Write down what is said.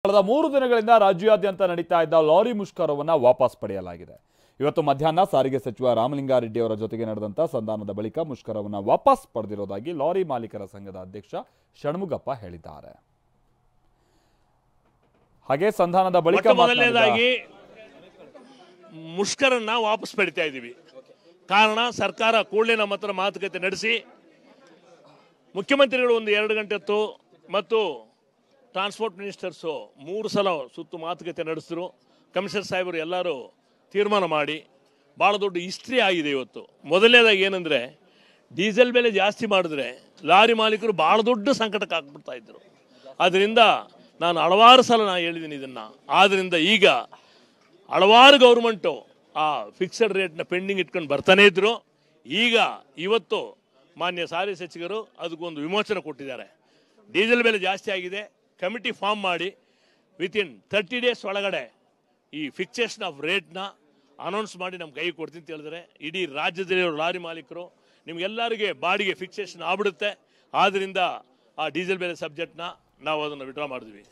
ಕಳೆದ 3 ದಿನಗಳಿಂದ ರಾಜ್ಯಾದ್ಯಂತ ನಡೀತಾ ಇದ್ದ ಲಾರಿ ಮುಷ್ಕರವನ್ನು ವಾಪಸ್ ಪಡೆಯಲಾಗಿದೆ. ಇವತ್ತು ಮಧ್ಯಾಹ್ನ ಸಾರಿಗೆ ಸಚಿವ ರಾಮಲಿಂಗಾರೆಡ್ಡಿ ಅವರ ಜೊತೆಗೆ ನಡೆದಂತ ಸಂಧಾನದ ಬಳಿಕ ಮುಷ್ಕರವನ್ನು ವಾಪಸ್ ಪಡೆದಿರುವುದಾಗಿ ಲಾರಿ ಮಾಲೀಕರ ಸಂಘದ ಅಧ್ಯಕ್ಷ ಷಣ್ಮುಗಪ್ಪ ಹೇಳಿದ್ದಾರೆ. ಹಾಗೆ ಸಂಧಾನದ ಬಳಿಕ ಮೊದಲನೇದಾಗಿ ಮುಷ್ಕರನ್ನ ವಾಪಸ್ ಪಡಿತಾ ಇದ್ದೀವಿ. ಕಾರಣ ಸರ್ಕಾರ ಕೂಡಲೇ ನಮ್ಮ ಹತ್ರ ಮಾತುಕತೆ ನಡೆಸಿ ಮುಖ್ಯಮಂತ್ರಿಗಳು ಒಂದು 2 ಗಂಟೆ ಹೊತ್ತು ಮತ್ತು ಟ್ರಾನ್ಸ್ಪೋರ್ಟ್ ಮಿನಿಸ್ಟರ್ಸು 3 ಸಲ ಸುತ್ತು ಮಾತುಕತೆ ನಡೆಸಿದ್ರು. ಕಮಿಷನರ್ ಸಾಹೇಬರು ಎಲ್ಲರೂ ತೀರ್ಮಾನ ಮಾಡಿ ಭಾಳ ದೊಡ್ಡ ಹಿಸ್ಟ್ರಿ ಆಗಿದೆ ಇವತ್ತು. ಮೊದಲನೇದಾಗಿ ಏನಂದರೆ ಡೀಸೆಲ್ ಬೆಲೆ ಜಾಸ್ತಿ ಮಾಡಿದ್ರೆ ಲಾರಿ ಮಾಲೀಕರು ಭಾಳ ದೊಡ್ಡ ಸಂಕಟಕ್ಕೆ ಹಾಕ್ಬಿಡ್ತಾ ಇದ್ರು. ಅದರಿಂದ ನಾನು ಹಲವಾರು ಸಲ ಹೇಳಿದ್ದೀನಿ ಇದನ್ನು. ಆದ್ದರಿಂದ ಈಗ ಹಲವಾರು ಗೌರ್ಮೆಂಟು ಆ ಫಿಕ್ಸೆಡ್ ರೇಟ್ನ ಪೆಂಡಿಂಗ್ ಇಟ್ಕೊಂಡು ಬರ್ತಾನೇ ಇದ್ರು. ಈಗ ಇವತ್ತು ಮಾನ್ಯ ಸಾರಿಗೆ ಸಚಿವರು ಅದಕ್ಕೊಂದು ವಿಮೋಚನೆ ಕೊಟ್ಟಿದ್ದಾರೆ. ಡೀಸೆಲ್ ಬೆಲೆ ಜಾಸ್ತಿ ಆಗಿದೆ, ಕಮಿಟಿ ಫಾರ್ಮ್ ಮಾಡಿ ವಿತಿನ್ 30 ಡೇಸ್ ಒಳಗಡೆ ಈ ಫಿಕ್ಸೇಷನ್ ಆಫ್ ರೇಟ್ನ ಅನೌನ್ಸ್ ಮಾಡಿ ನಮ್ಮ ಕೈಗೆ ಕೊಡ್ತೀನಿ ಅಂತ ಹೇಳಿದ್ರೆ ಇಡೀ ರಾಜ್ಯದಲ್ಲಿರೋ ಲಾರಿ ಮಾಲೀಕರು ನಿಮಗೆಲ್ಲರಿಗೆ ಬಾಡಿಗೆ ಫಿಕ್ಸೇಷನ್ ಆಗ್ಬಿಡುತ್ತೆ. ಆದ್ದರಿಂದ ಆ ಡೀಸೆಲ್ ಬೆಲೆ ಸಬ್ಜೆಕ್ಟ್ನ ನಾವು ಅದನ್ನು ವಿಡ್ರಾ ಮಾಡಿದ್ವಿ.